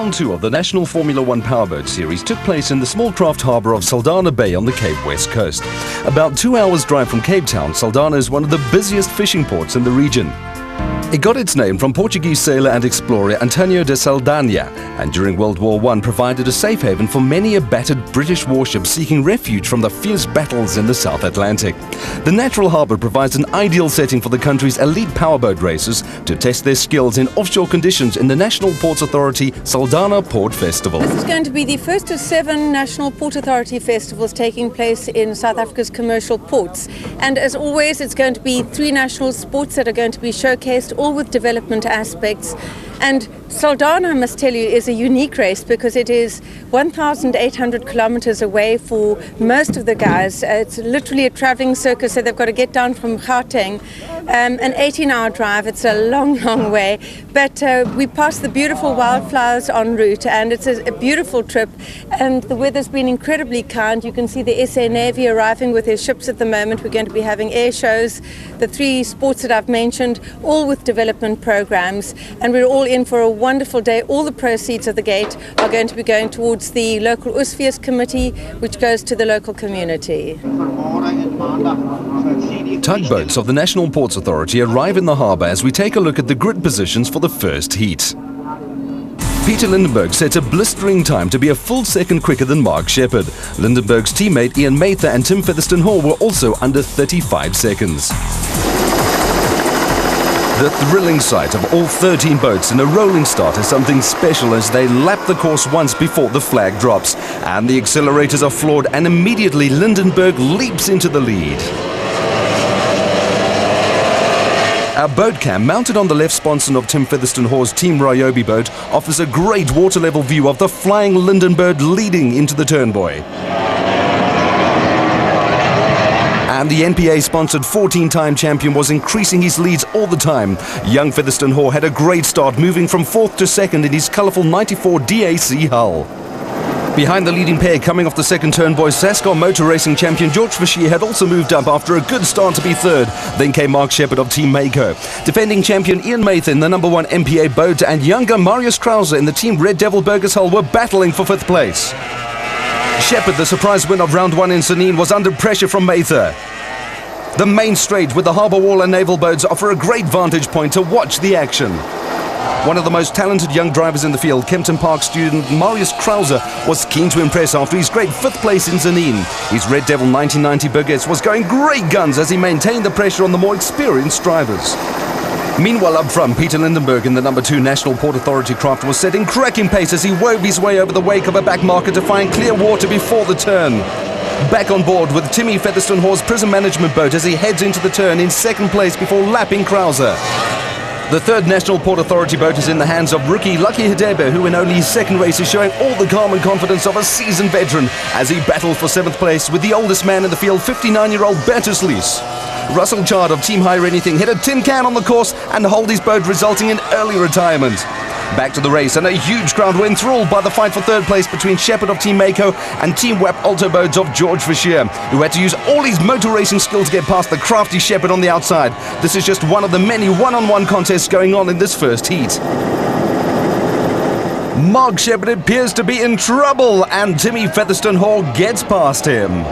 Round 2 of the National Formula One Powerboat Series took place in the small craft harbour of Saldanha Bay on the Cape West Coast. About 2 hours' drive from Cape Town, Saldanha is one of the busiest fishing ports in the region. It got its name from Portuguese sailor and explorer Antonio de Saldanha, and during World War I provided a safe haven for many a battered British warship seeking refuge from the fierce battles in the South Atlantic. The natural harbour provides an ideal setting for the country's elite powerboat racers to test their skills in offshore conditions in the National Ports Authority Saldanha Port Festival. This is going to be the first of 7 National Port Authority festivals taking place in South Africa's commercial ports. And as always, it's going to be 3 national sports that are going to be showcased, all with development aspects. And Saldanha, I must tell you, is a unique race because it is 1,800 kilometers away for most of the guys. It's literally a traveling circus, so they've got to get down from Gauteng. An 18-hour drive. It's a long, long way. But we pass the beautiful wildflowers en route, and it's a beautiful trip. And the weather's been incredibly kind. You can see the SA Navy arriving with their ships at the moment. We're going to be having air shows, the 3 sports that I've mentioned, all with development programs. And we're all in for a wonderful day. All the proceeds of the gate are going to be going towards the local Oesfees committee, which goes to the local community. Tugboats of the National Ports Authority arrive in the harbour as we take a look at the grid positions for the first heat. Peter Lindenberg set a blistering time to be a full second quicker than Mark Shepherd. Lindenberg's teammate Ian Mather and Tim Featherstone-Hall were also under 35 seconds. The thrilling sight of all 13 boats in a rolling start is something special as they lap the course once before the flag drops. And the accelerators are floored and immediately Lindenberg leaps into the lead. Our boat cam, mounted on the left sponson of Tim Featherstone-Hall's Team Ryobi boat, offers a great water level view of the flying Lindenberg leading into the Turnboy. And the NPA-sponsored 14-time champion was increasing his leads all the time. Young Featherstone-Hall had a great start, moving from 4th to 2nd in his colourful 94 DAC hull. Behind the leading pair, coming off the second Turnboy, Sascar Motor Racing champion George Fischier had also moved up after a good start to be 3rd. Then came Mark Shepherd of Team Mako. Defending champion Ian Mather in the number 1 MPA boat and younger Marius Krause in the Team Red Devil Burgers hull were battling for 5th place. Shepherd, the surprise win of round 1 in Sanin, was under pressure from Mather. The main straight with the harbour wall and naval boats offer a great vantage point to watch the action. One of the most talented young drivers in the field, Kempton Park student Marius Krause, was keen to impress after his great 5th place in Zanin. His Red Devil 1990 Burgess was going great guns as he maintained the pressure on the more experienced drivers. Meanwhile, up front, Peter Lindenberg in the number 2 National Port Authority craft was setting cracking pace as he wove his way over the wake of a back marker to find clear water before the turn. Back on board with Timmy Featherstone-Hall's Prism Management boat as he heads into the turn in 2nd place before lapping Krause. The 3rd National Port Authority boat is in the hands of rookie Lucky Hidebe, who in only his 2nd race is showing all the calm and confidence of a seasoned veteran as he battles for 7th place with the oldest man in the field, 59-year-old Bertus Lies. Russell Chard of Team Hire Anything hit a tin can on the course and hauled his boat, resulting in early retirement. Back to the race, and a huge crowd were enthralled by the fight for 3rd place between Shepherd of Team Mako and Team WAP Alto boats of George Fischier, who had to use all his motor racing skills to get past the crafty Shepherd on the outside. This is just one of the many one-on-one contests going on in this first heat. Mark Shepherd appears to be in trouble, and Timmy Featherstone-Hall gets past him.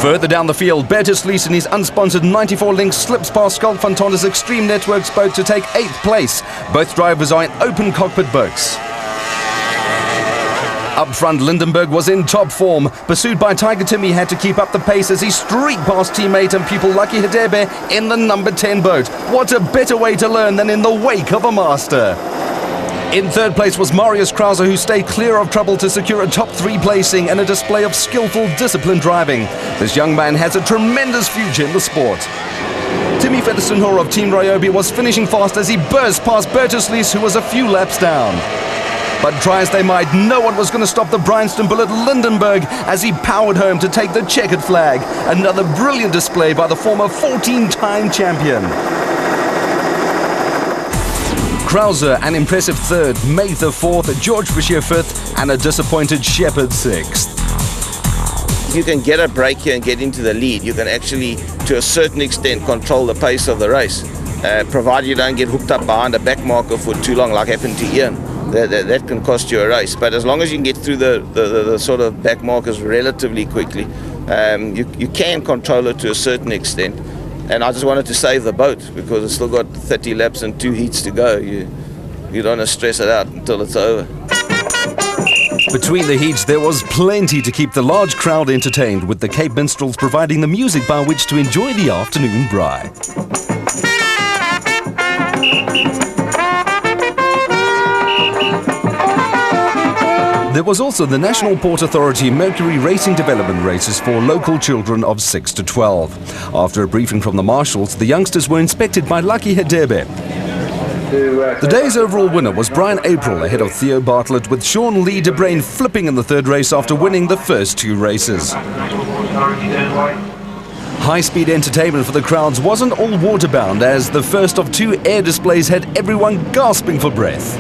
Further down the field, Bertus Lies in his unsponsored 94 Lynx slips past Schalk van Tonder's Extreme Networks boat to take 8th place. Both drivers are in open cockpit boats. Up front, Lindenberg was in top form. Pursued by Tiger Timmy, had to keep up the pace as he streaked past teammate and pupil Lucky Hidebe in the number 10 boat. What a better way to learn than in the wake of a master. In 3rd place was Marius Krause, who stayed clear of trouble to secure a top 3 placing and a display of skillful, disciplined driving. This young man has a tremendous future in the sport. Timmy Featherstone-Hall of Team Ryobi was finishing fast as he burst past Bertus Lies, who was a few laps down. But try as they might, no one was going to stop the Bryanston bullet Lindenberg as he powered home to take the checkered flag. Another brilliant display by the former 14-time champion. Krause, an impressive 3rd, Mather 4th, George Fischier 5th, and a disappointed Shepherd 6th. If you can get a break here and get into the lead, you can actually, to a certain extent, control the pace of the race. provided you don't get hooked up behind a back marker for too long, like happened to Ian. That can cost you a race. But as long as you can get through the sort of back markers relatively quickly, you can control it to a certain extent. And I just wanted to save the boat because it's still got 30 laps and 2 heats to go. You don't want to stress it out until it's over. Between the heats, there was plenty to keep the large crowd entertained, with the Cape Minstrels providing the music by which to enjoy the afternoon braai. There was also the National Port Authority Mercury Racing Development races for local children of 6 to 12. After a briefing from the marshals, the youngsters were inspected by Lucky Hedebe. The day's overall winner was Brian April ahead of Theo Bartlett, with Sean Lee de Bruin flipping in the third race after winning the first 2 races. High-speed entertainment for the crowds wasn't all waterbound, as the first of 2 air displays had everyone gasping for breath.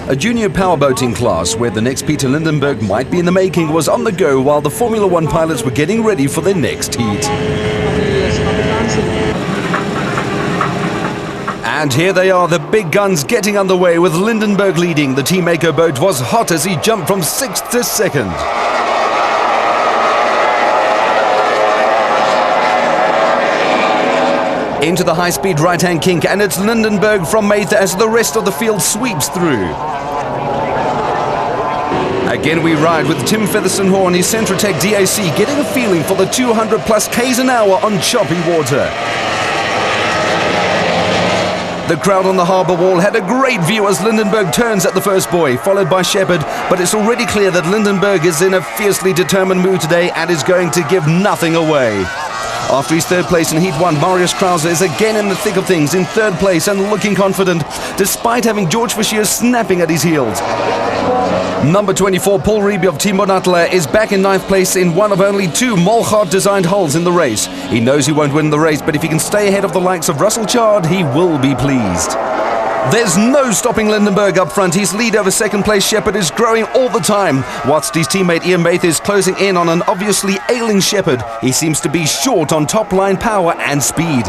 A junior powerboating class, where the next Peter Lindenberg might be in the making, was on the go while the Formula 1 pilots were getting ready for their next heat. And here they are, the big guns getting underway, with Lindenberg leading. The Team Eco boat was hot as he jumped from 6th to 2nd. Into the high-speed right-hand kink, and it's Lindenberg from Mather as the rest of the field sweeps through. Again we ride with Tim Featherstone-Hoare and his Centratec DAC, getting a feeling for the 200 plus k's an hour on choppy water. The crowd on the harbour wall had a great view as Lindenberg turns at the first buoy, followed by Shepherd, but it's already clear that Lindenberg is in a fiercely determined mood today and is going to give nothing away. After his third place in Heat 1, Marius Krause is again in the thick of things, in third place and looking confident, despite having George Fischer snapping at his heels. Number 24, Paul Reeby of Team Bonatla, is back in 9th place in one of only 2 Molgaard-designed hulls in the race. He knows he won't win the race, but if he can stay ahead of the likes of Russell Chard, he will be pleased. There's no stopping Lindenberg up front. His lead over second place Shepherd is growing all the time, whilst his teammate Ian Mather is closing in on an obviously ailing Shepherd. He seems to be short on top line power and speed.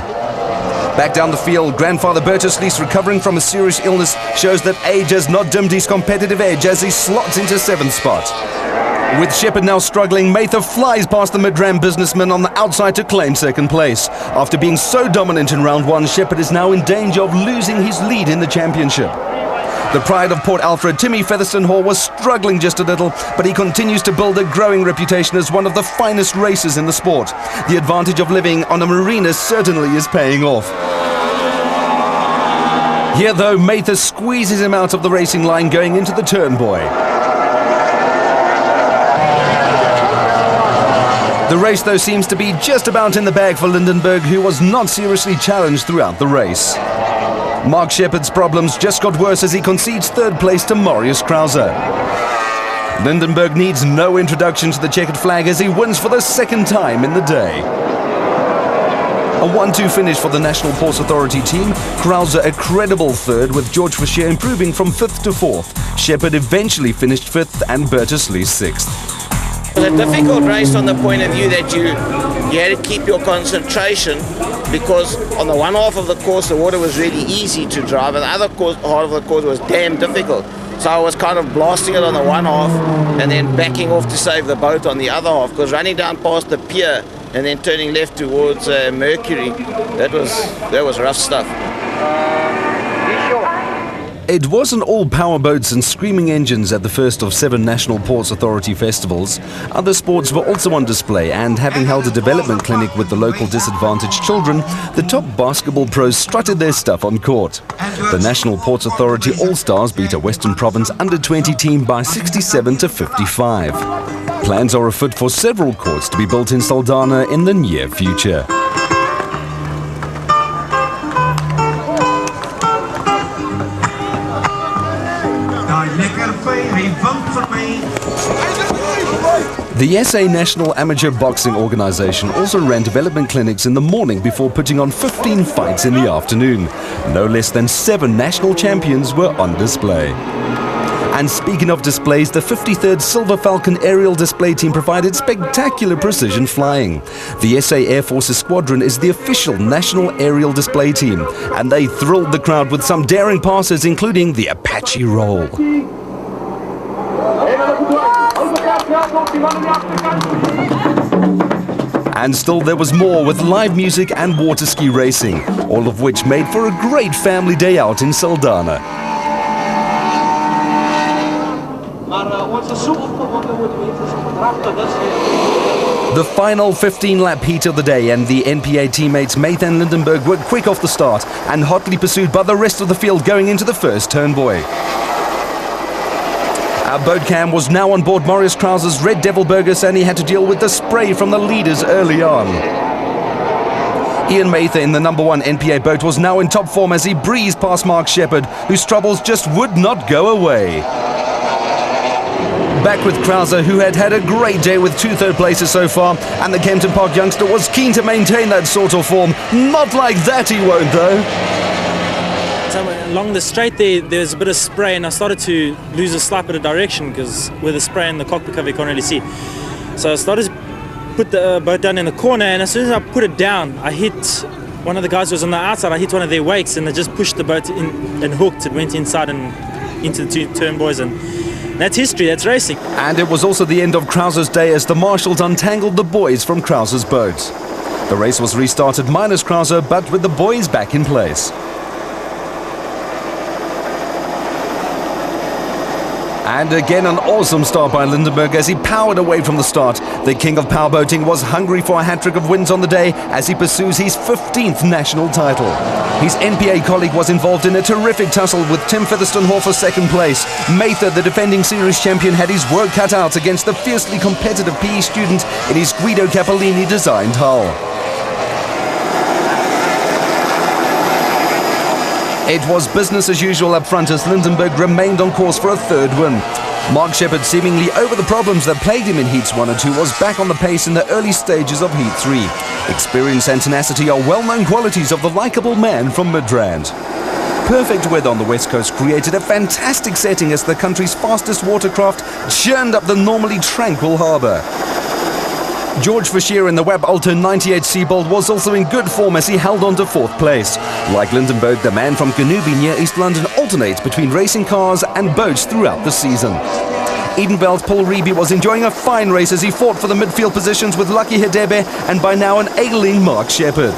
Back down the field, grandfather Bertus Lees, recovering from a serious illness, shows that age has not dimmed his competitive edge as he slots into 7th spot. With Shepherd now struggling, Mather flies past the mid-ram businessman on the outside to claim second place. After being so dominant in round 1, Shepherd is now in danger of losing his lead in the championship. The pride of Port Alfred, Timmy Featherstone-Hoare, was struggling just a little, but he continues to build a growing reputation as one of the finest racers in the sport. The advantage of living on a marina certainly is paying off. Here though, Mather squeezes him out of the racing line going into the turn buoy. The race though seems to be just about in the bag for Lindenberg, who was not seriously challenged throughout the race. Mark Shepherd's problems just got worse as he concedes third place to Marius Krause. Lindenberg needs no introduction to the checkered flag as he wins for the 2nd time in the day. A 1-2 finish for the National Ports Authority team. Krause a credible 3rd, with George Fischer improving from 5th to 4th. Shepherd eventually finished 5th and Bertus Lees 6th. It was a difficult race on the point of view that you had to keep your concentration, because on the one half of the course the water was really easy to drive and the other half of the course was damn difficult. So I was kind of blasting it on the one half and then backing off to save the boat on the other half, because running down past the pier and then turning left towards Mercury, that was rough stuff. It wasn't all powerboats and screaming engines at the first of 7 National Ports Authority festivals. Other sports were also on display, and having held a development clinic with the local disadvantaged children, the top basketball pros strutted their stuff on court. The National Ports Authority All-Stars beat a Western Province under-20 team by 67 to 55. Plans are afoot for several courts to be built in Saldanha in the near future. The SA National Amateur Boxing Organisation also ran development clinics in the morning before putting on 15 fights in the afternoon. No less than 7 national champions were on display. And speaking of displays, the 53rd Silver Falcon aerial display team provided spectacular precision flying. The SA Air Force's squadron is the official national aerial display team, and they thrilled the crowd with some daring passes, including the Apache roll. And still there was more, with live music and water ski racing, all of which made for a great family day out in Saldanha. The final 15-lap heat of the day, and the NPA teammates Mather and Lindenberg were quick off the start and hotly pursued by the rest of the field going into the first turn buoy. Our boat cam was now on board Maurice Krause's Red Devil Burgess, and he had to deal with the spray from the leaders early on. Ian Mather in the number 1 NPA boat was now in top form as he breezed past Mark Shepherd, whose troubles just would not go away. Back with Krause, who had had a great day with 2 third places so far, and the Kempton Park youngster was keen to maintain that sort of form. Not like that he won't, though. So along the straight there's a bit of spray, and I started to lose a slight bit of direction because with the spray in the cockpit cover you can't really see. So I started to put the boat down in the corner, and as soon as I put it down, I hit one of the guys who was on the outside. I hit one of their wakes, and they just pushed the boat in and hooked. It went inside and into the 2 turn buoys, and that's history, that's racing. And it was also the end of Krause's day as the marshals untangled the boys from Krause's boat. The race was restarted minus Krause, but with the boys back in place. And again an awesome start by Lindenberg as he powered away from the start. The king of powerboating was hungry for a hat-trick of wins on the day as he pursues his 15th national title. His NPA colleague was involved in a terrific tussle with Tim Featherstone-Hall for 2nd place. Mather, the defending series champion, had his work cut out against the fiercely competitive PE student in his Guido Cappellini designed hull. It was business as usual up front as Lindenberg remained on course for a 3rd win. Mark Shepherd, seemingly over the problems that plagued him in Heats 1 and 2, was back on the pace in the early stages of Heat 3. Experience and tenacity are well-known qualities of the likeable man from Midrand. Perfect weather on the west coast created a fantastic setting as the country's fastest watercraft churned up the normally tranquil harbour. George Fischer in the Webb Alto 98 Seabold was also in good form as he held on to 4th place. Like Lindenberg, the man from Kanubi near East London alternates between racing cars and boats throughout the season. Edenvale's Paul Reeby was enjoying a fine race as he fought for the midfield positions with Lucky Hidebe and by now an ailing Mark Shepherd.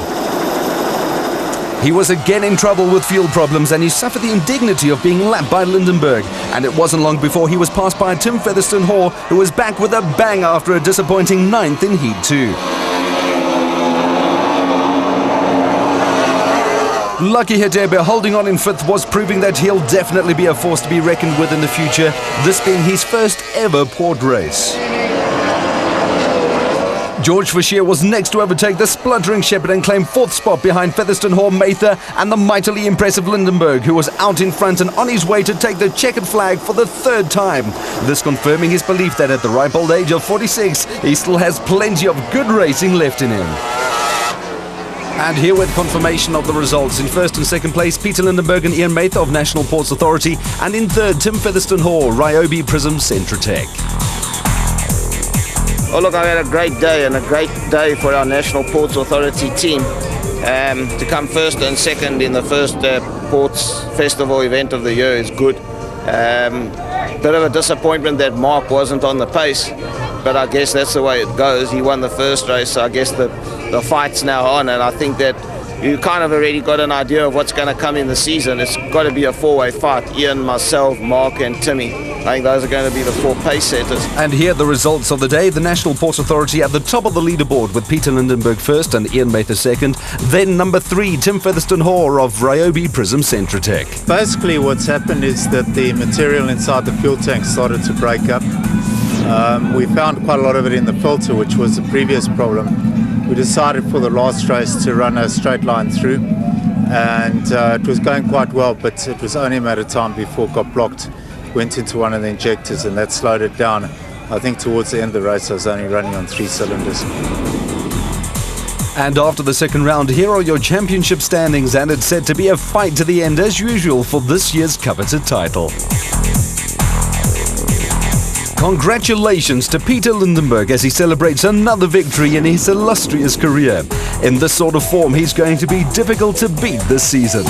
He was again in trouble with fuel problems and he suffered the indignity of being lapped by Lindenberg. And it wasn't long before he was passed by Tim Featherstone-Hall, who was back with a bang after a disappointing 9th in Heat 2. Lucky Hidebe holding on in 5th was proving that he'll definitely be a force to be reckoned with in the future, this being his first ever port race. George Fischer was next to overtake the spluttering Shepherd and claim 4th spot behind Featherstone-Hall, Mather and the mightily impressive Lindenberg, who was out in front and on his way to take the checkered flag for the 3rd time. This confirming his belief that at the ripe old age of 46, he still has plenty of good racing left in him. And here with confirmation of the results. In 1st and 2nd place, Peter Lindenberg and Ian Mather of National Ports Authority, and in 3rd, Tim Featherstone-Hall, Ryobi Prism Centratec. Oh look, I had a great day and a great day for our National Ports Authority team. To come 1st and 2nd in the first Ports Festival event of the year is good. Bit of a disappointment that Mark wasn't on the pace, but I guess that's the way it goes. He won the first race, so I guess the fight's now on, and I think that you kind of already got an idea of what's going to come in the season. It's got to be a 4-way fight. Ian, myself, Mark and Timmy. I think those are going to be the 4 pace setters. And here are the results of the day. The National Ports Authority at the top of the leaderboard with Peter Lindenberg 1st and Ian Mather 2nd. Then number 3, Tim Featherstone-Hall of Ryobi Prism Centratec. Basically what's happened is that the material inside the fuel tank started to break up. We found quite a lot of it in the filter, which was the previous problem. We decided for the last race to run a straight line through, and it was going quite well, but it was only a matter of time before it got blocked. Went into one of the injectors and that slowed it down. I think towards the end of the race I was only running on 3 cylinders. And after the 2nd round, here are your championship standings, and it's set to be a fight to the end as usual for this year's coveted title. Congratulations to Peter Lindenberg as he celebrates another victory in his illustrious career. In this sort of form, he's going to be difficult to beat this season.